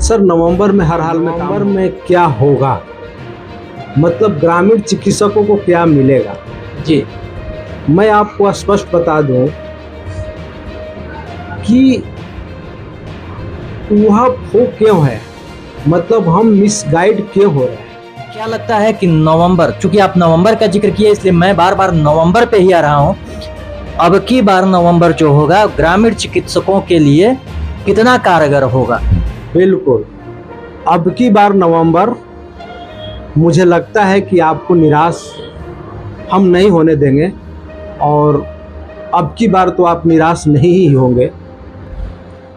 Sir नवंबर में हर हाल में नवंबर में क्या होगा, मतलब ग्रामीण चिकित्सकों को क्या मिलेगा। जी, मैं आपको स्पष्ट बता दूं कि वह वो क्यों है, मतलब हम मिसगाइड क्यों हो रहे हैं। क्या लगता है कि नवंबर, चूंकि आप नवंबर का जिक्र किए इसलिए मैं बार बार नवंबर पे ही आ रहा हूं। अब की बार नवंबर जो होगा ग्रामीण चिकित्सकों के लिए कितना कारगर होगा? बिल्कुल, अब की बार नवंबर मुझे लगता है कि आपको निराश हम नहीं होने देंगे, और अब की बार तो आप निराश नहीं ही होंगे।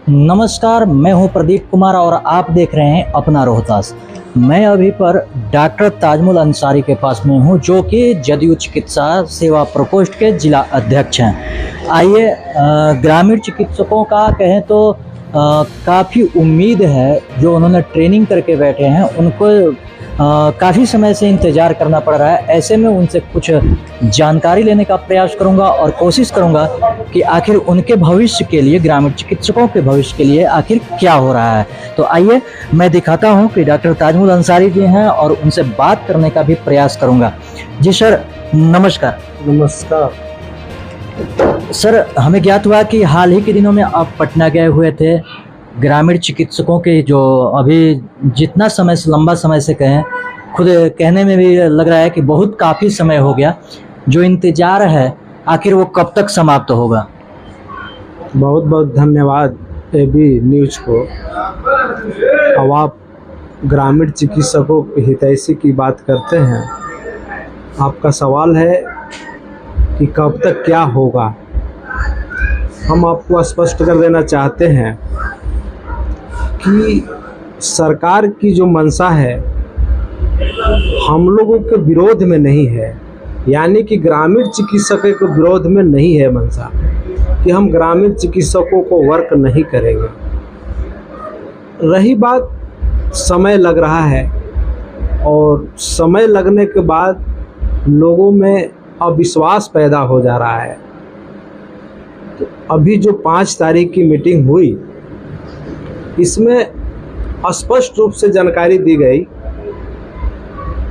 नमस्कार, मैं हूं प्रदीप कुमार और आप देख रहे हैं अपना रोहतास। मैं अभी पर डॉक्टर ताजमुल अंसारी के पास में हूं, जो कि जदयू चिकित्सा सेवा प्रकोष्ठ के जिला अध्यक्ष हैं। आइए, ग्रामीण चिकित्सकों का कहें तो काफ़ी उम्मीद है, जो उन्होंने ट्रेनिंग करके बैठे हैं उनको काफ़ी समय से इंतज़ार करना पड़ रहा है। ऐसे में उनसे कुछ जानकारी लेने का प्रयास करूंगा और कोशिश करूंगा कि आखिर उनके भविष्य के लिए, ग्रामीण चिकित्सकों के भविष्य के लिए आखिर क्या हो रहा है। तो आइए मैं दिखाता हूं कि डॉक्टर ताजमुल अंसारी जी हैं और उनसे बात करने का भी प्रयास करूंगा। जी सर, नमस्कार। नमस्कार सर, हमें ज्ञात हुआ कि हाल ही के दिनों में आप पटना गए हुए थे। ग्रामीण चिकित्सकों के जो अभी जितना समय से, लंबा समय से कहें, खुद कहने में भी लग रहा है कि बहुत काफ़ी समय हो गया, जो इंतज़ार है आखिर वो कब तक समाप्त होगा? बहुत बहुत धन्यवाद एबी न्यूज को। अब आप ग्रामीण चिकित्सकों के हितैषी की बात करते हैं। आपका सवाल है कि कब तक क्या होगा। हम आपको स्पष्ट कर देना चाहते हैं कि सरकार की जो मंशा है हम लोगों के विरोध में नहीं है, यानी कि ग्रामीण चिकित्सकों के विरोध में नहीं है मंशा कि हम ग्रामीण चिकित्सकों को वर्क नहीं करेंगे। रही बात समय लग रहा है, और समय लगने के बाद लोगों में अविश्वास पैदा हो जा रहा है। तो अभी जो 5 तारीख की मीटिंग हुई, इसमें स्पष्ट रूप से जानकारी दी गई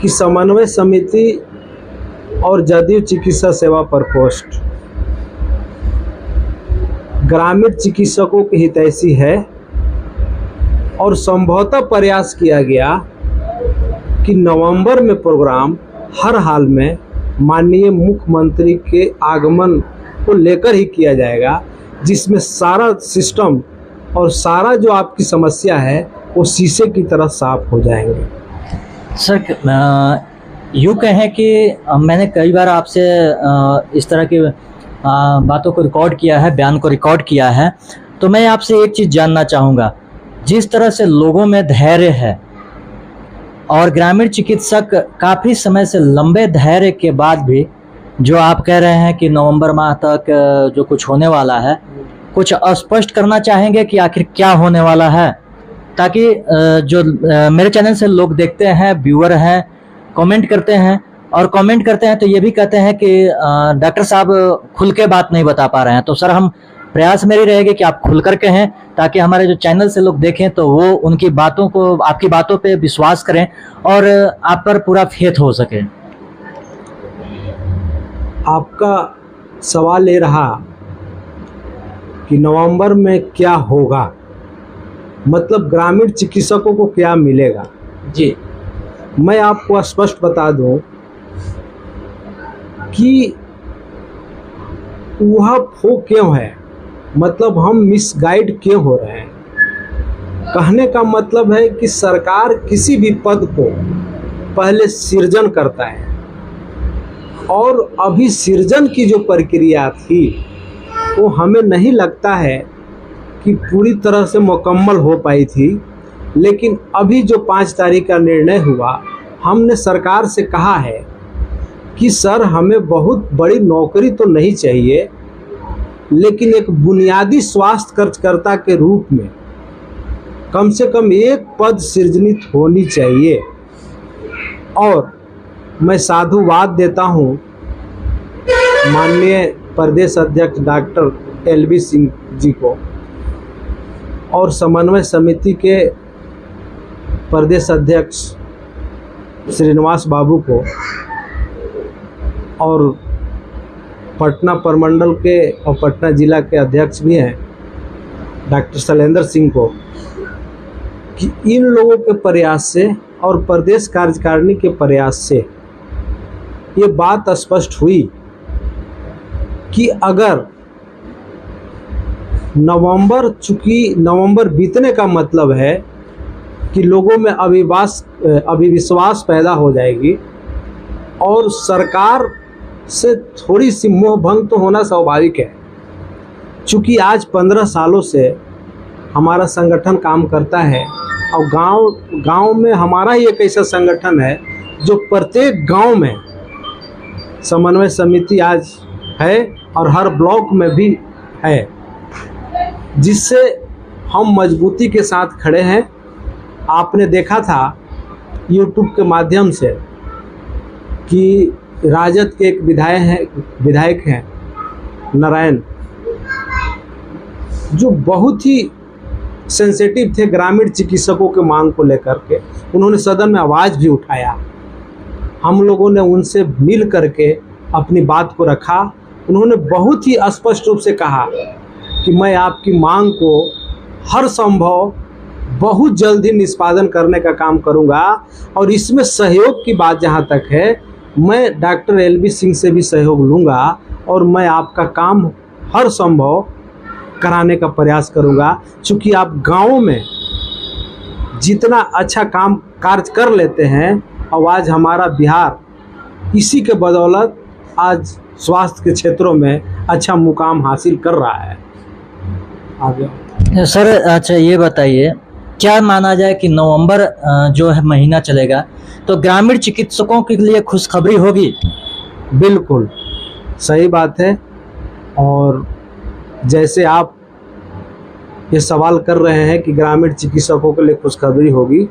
कि समन्वय समिति और जदयू चिकित्सा सेवा प्रकोष्ठ ग्रामीण चिकित्सकों के हितैषी है, और संभवतः प्रयास किया गया कि नवंबर में प्रोग्राम हर हाल में माननीय मुख्यमंत्री के आगमन को लेकर ही किया जाएगा, जिसमें सारा सिस्टम और सारा जो आपकी समस्या है वो शीशे की तरह साफ हो जाएंगे। सर, यूँ कहें कि मैंने कई बार आपसे इस तरह की बातों को रिकॉर्ड किया है, बयान को रिकॉर्ड किया है, तो मैं आपसे एक चीज़ जानना चाहूँगा। जिस तरह से लोगों में धैर्य है और ग्रामीण चिकित्सक काफ़ी समय से लंबे धैर्य के बाद भी, जो आप कह रहे हैं कि नवंबर माह तक जो कुछ होने वाला है, कुछ स्पष्ट करना चाहेंगे कि आखिर क्या होने वाला है, ताकि जो मेरे चैनल से लोग देखते हैं, व्यूअर हैं, कमेंट करते हैं, और कमेंट करते हैं तो ये भी कहते हैं कि डॉक्टर साहब खुल के बात नहीं बता पा रहे हैं। तो सर, हम प्रयास मेरी रहेगी कि आप खुल कर कहें, ताकि हमारे जो चैनल से लोग देखें तो वो उनकी बातों को, आपकी बातों पे विश्वास करें और आप पर पूरा फेथ हो सके। आपका सवाल ये रहा कि नवंबर में क्या होगा, मतलब ग्रामीण चिकित्सकों को क्या मिलेगा। जी, मैं आपको स्पष्ट बता दूं कि वह वो क्यों है, मतलब हम मिसगाइड क्यों हो रहे हैं। कहने का मतलब है कि सरकार किसी भी पद को पहले सृजन करता है, और अभी सृजन की जो प्रक्रिया थी वो हमें नहीं लगता है कि पूरी तरह से मुकम्मल हो पाई थी। लेकिन अभी जो 5 तारीख का निर्णय हुआ, हमने सरकार से कहा है कि सर हमें बहुत बड़ी नौकरी तो नहीं चाहिए, लेकिन एक बुनियादी स्वास्थ्य कार्यकर्ता के रूप में कम से कम एक पद सृजनित होनी चाहिए। और मैं साधुवाद देता हूँ माननीय प्रदेश अध्यक्ष डॉक्टर एलबी सिंह जी को और समन्वय समिति के प्रदेश अध्यक्ष श्रीनिवास बाबू को और पटना प्रमंडल के और पटना जिला के अध्यक्ष भी हैं डॉक्टर शैलेंद्र सिंह को, कि इन लोगों के प्रयास से और प्रदेश कार्यकारिणी के प्रयास से ये बात स्पष्ट हुई कि अगर चूँकि नवंबर बीतने का मतलब है कि लोगों में अविविश्वास पैदा हो जाएगी और सरकार से थोड़ी सी मोह भंग तो होना स्वाभाविक है। चूँकि आज 15 सालों से हमारा संगठन काम करता है और गांव में हमारा ही एक ऐसा संगठन है जो प्रत्येक गांव में समन्वय समिति आज है और हर ब्लॉक में भी है, जिससे हम मजबूती के साथ खड़े हैं। आपने देखा था यूट्यूब के माध्यम से कि राजद के एक विधायक हैं नारायण, जो बहुत ही सेंसिटिव थे ग्रामीण चिकित्सकों के मांग को लेकर के, उन्होंने सदन में आवाज़ भी उठाया। हम लोगों ने उनसे मिल करके अपनी बात को रखा। उन्होंने बहुत ही स्पष्ट रूप से कहा कि मैं आपकी मांग को हर संभव बहुत जल्द ही निष्पादन करने का काम करूंगा, और इसमें सहयोग की बात जहां तक है, मैं डॉक्टर एलबी सिंह से भी सहयोग लूंगा और मैं आपका काम हर संभव कराने का प्रयास करूंगा। चूँकि आप गाँव में जितना अच्छा कार्य कर लेते हैं, और आज हमारा बिहार इसी के बदौलत आज स्वास्थ्य के क्षेत्रों में अच्छा मुकाम हासिल कर रहा है। आगे सर, अच्छा ये बताइए, क्या माना जाए कि नवंबर जो है महीना चलेगा तो ग्रामीण चिकित्सकों के लिए खुशखबरी होगी? बिल्कुल सही बात है। और जैसे आप ये सवाल कर रहे हैं कि ग्रामीण चिकित्सकों के लिए खुशखबरी होगी,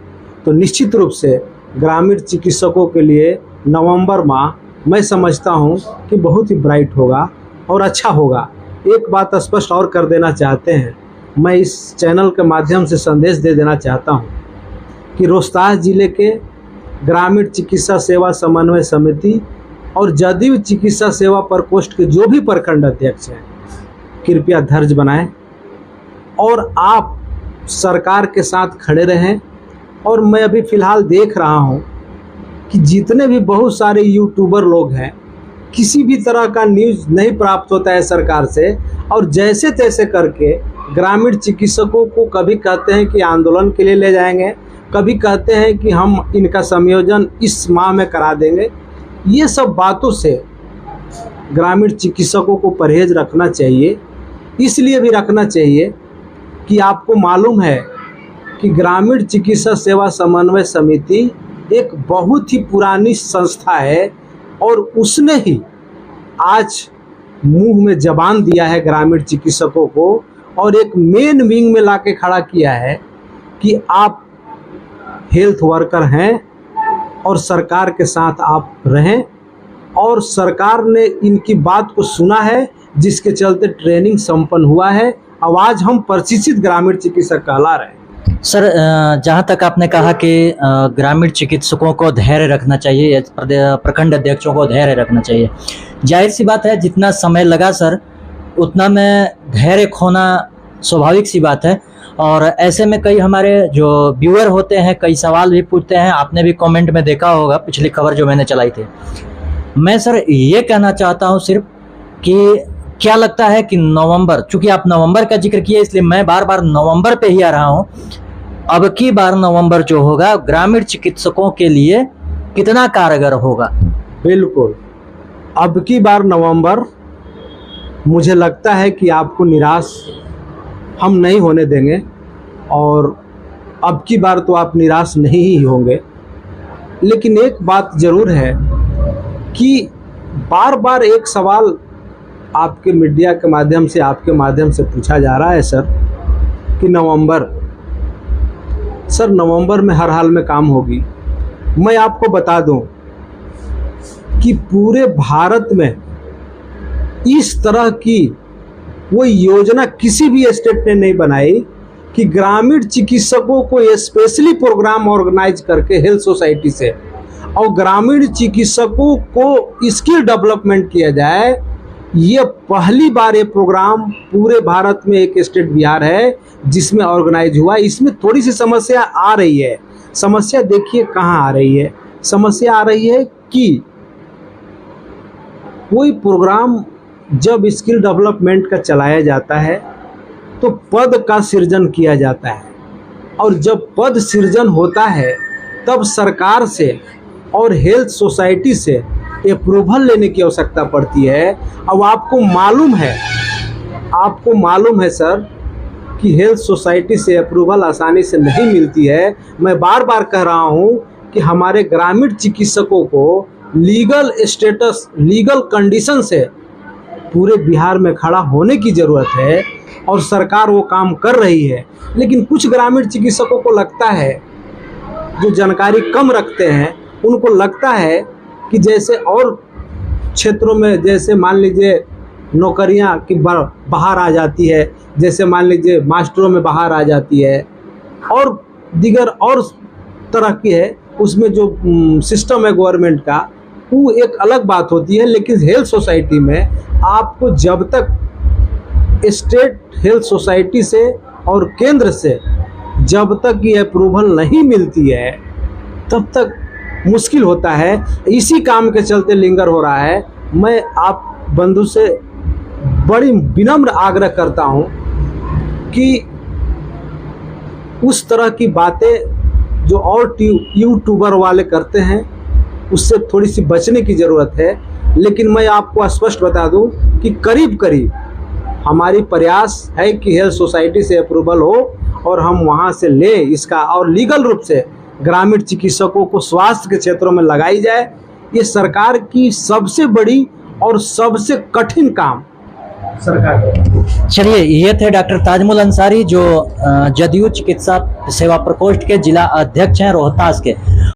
तो निश्चित रूप से ग्रामीण चिकित्सकों के लिए नवंबर माह मैं समझता हूँ कि बहुत ही ब्राइट होगा और अच्छा होगा। एक बात स्पष्ट और कर देना चाहते हैं, मैं इस चैनल के माध्यम से संदेश दे देना चाहता हूँ कि रोहतास जिले के ग्रामीण चिकित्सा सेवा समन्वय समिति और जदयू चिकित्सा सेवा प्रकोष्ठ के जो भी प्रखंड अध्यक्ष हैं, कृपया धैर्य बनाएं और आप सरकार के साथ खड़े रहें। और मैं अभी फ़िलहाल देख रहा हूं कि जितने भी बहुत सारे यूट्यूबर लोग हैं, किसी भी तरह का न्यूज़ नहीं प्राप्त होता है सरकार से, और जैसे तैसे करके ग्रामीण चिकित्सकों को कभी कहते हैं कि आंदोलन के लिए ले जाएंगे, कभी कहते हैं कि हम इनका संयोजन इस माह में करा देंगे। ये सब बातों से ग्रामीण चिकित्सकों को परहेज रखना चाहिए। इसलिए भी रखना चाहिए कि आपको मालूम है कि ग्रामीण चिकित्सा सेवा समन्वय समिति एक बहुत ही पुरानी संस्था है, और उसने ही आज मुंह में जबान दिया है ग्रामीण चिकित्सकों को, और एक मेन विंग में लाके खड़ा किया है कि आप हेल्थ वर्कर हैं और सरकार के साथ आप रहें। और सरकार ने इनकी बात को सुना है, जिसके चलते ट्रेनिंग संपन्न हुआ है। अब आज हम प्रशिक्षित ग्रामीण चिकित्सक कहला रहे हैं। सर, जहाँ तक आपने कहा कि ग्रामीण चिकित्सकों को धैर्य रखना चाहिए, प्रखंड अध्यक्षों को धैर्य रखना चाहिए, जाहिर सी बात है जितना समय लगा सर उतना में धैर्य खोना स्वाभाविक सी बात है। और ऐसे में कई हमारे जो व्यूअर होते हैं कई सवाल भी पूछते हैं। आपने भी कमेंट में देखा होगा पिछली खबर जो मैंने चलाई थी। मैं सर ये कहना चाहता हूँ सिर्फ कि क्या लगता है कि नवंबर, चूंकि आप नवंबर का जिक्र किया इसलिए मैं बार बार नवंबर पे ही आ रहा हूँ, अब की बार नवंबर जो होगा ग्रामीण चिकित्सकों के लिए कितना कारगर होगा? बिल्कुल, अब की बार नवंबर मुझे लगता है कि आपको निराश हम नहीं होने देंगे, और अब की बार तो आप निराश नहीं ही होंगे। लेकिन एक बात ज़रूर है कि बार बार एक सवाल आपके मीडिया के माध्यम से, आपके माध्यम से पूछा जा रहा है सर कि नवंबर में हर हाल में काम होगी। मैं आपको बता दूं कि पूरे भारत में इस तरह की कोई योजना किसी भी स्टेट ने नहीं बनाई कि ग्रामीण चिकित्सकों को स्पेशली प्रोग्राम ऑर्गेनाइज करके हेल्थ सोसाइटी से और ग्रामीण चिकित्सकों को स्किल डेवलपमेंट किया जाए। ये पहली बार ये प्रोग्राम पूरे भारत में, एक स्टेट बिहार है जिसमें ऑर्गेनाइज हुआ। इसमें थोड़ी सी समस्या आ रही है। समस्या देखिए कहाँ आ रही है। समस्या आ रही है कि कोई प्रोग्राम जब स्किल डेवलपमेंट का चलाया जाता है तो पद का सृजन किया जाता है, और जब पद सृजन होता है तब सरकार से और हेल्थ सोसाइटी से अप्रूवल लेने की आवश्यकता पड़ती है। अब आपको मालूम है सर कि हेल्थ सोसाइटी से अप्रूवल आसानी से नहीं मिलती है। मैं बार बार कह रहा हूँ कि हमारे ग्रामीण चिकित्सकों को लीगल स्टेटस, लीगल कंडीशन से पूरे बिहार में खड़ा होने की ज़रूरत है, और सरकार वो काम कर रही है। लेकिन कुछ ग्रामीण चिकित्सकों को लगता है, जो जानकारी कम रखते हैं, उनको लगता है कि जैसे और क्षेत्रों में, जैसे मान लीजिए नौकरियां की बाहर आ जाती है, जैसे मान लीजिए मास्टरों में बाहर आ जाती है, और दीगर और तरह की है, उसमें जो सिस्टम है गवर्नमेंट का, वो एक अलग बात होती है। लेकिन हेल्थ सोसाइटी में आपको जब तक स्टेट हेल्थ सोसाइटी से और केंद्र से जब तक ये अप्रूवल नहीं मिलती है तब तक मुश्किल होता है। इसी काम के चलते लिंगर हो रहा है। मैं आप बंधु से बड़ी विनम्र आग्रह करता हूं कि उस तरह की बातें जो और यूट्यूबर वाले करते हैं उससे थोड़ी सी बचने की ज़रूरत है। लेकिन मैं आपको स्पष्ट बता दूं कि करीब करीब हमारी प्रयास है कि हेल्थ सोसाइटी से अप्रूवल हो और हम वहां से ले इसका, और लीगल रूप से ग्रामीण चिकित्सकों को स्वास्थ्य के क्षेत्रों में लगाई जाए। ये सरकार की सबसे बड़ी और सबसे कठिन काम सरकार। चलिए, ये थे डॉक्टर ताजमुल अंसारी, जो जदयू चिकित्सा सेवा प्रकोष्ठ के जिला अध्यक्ष हैं रोहतास के।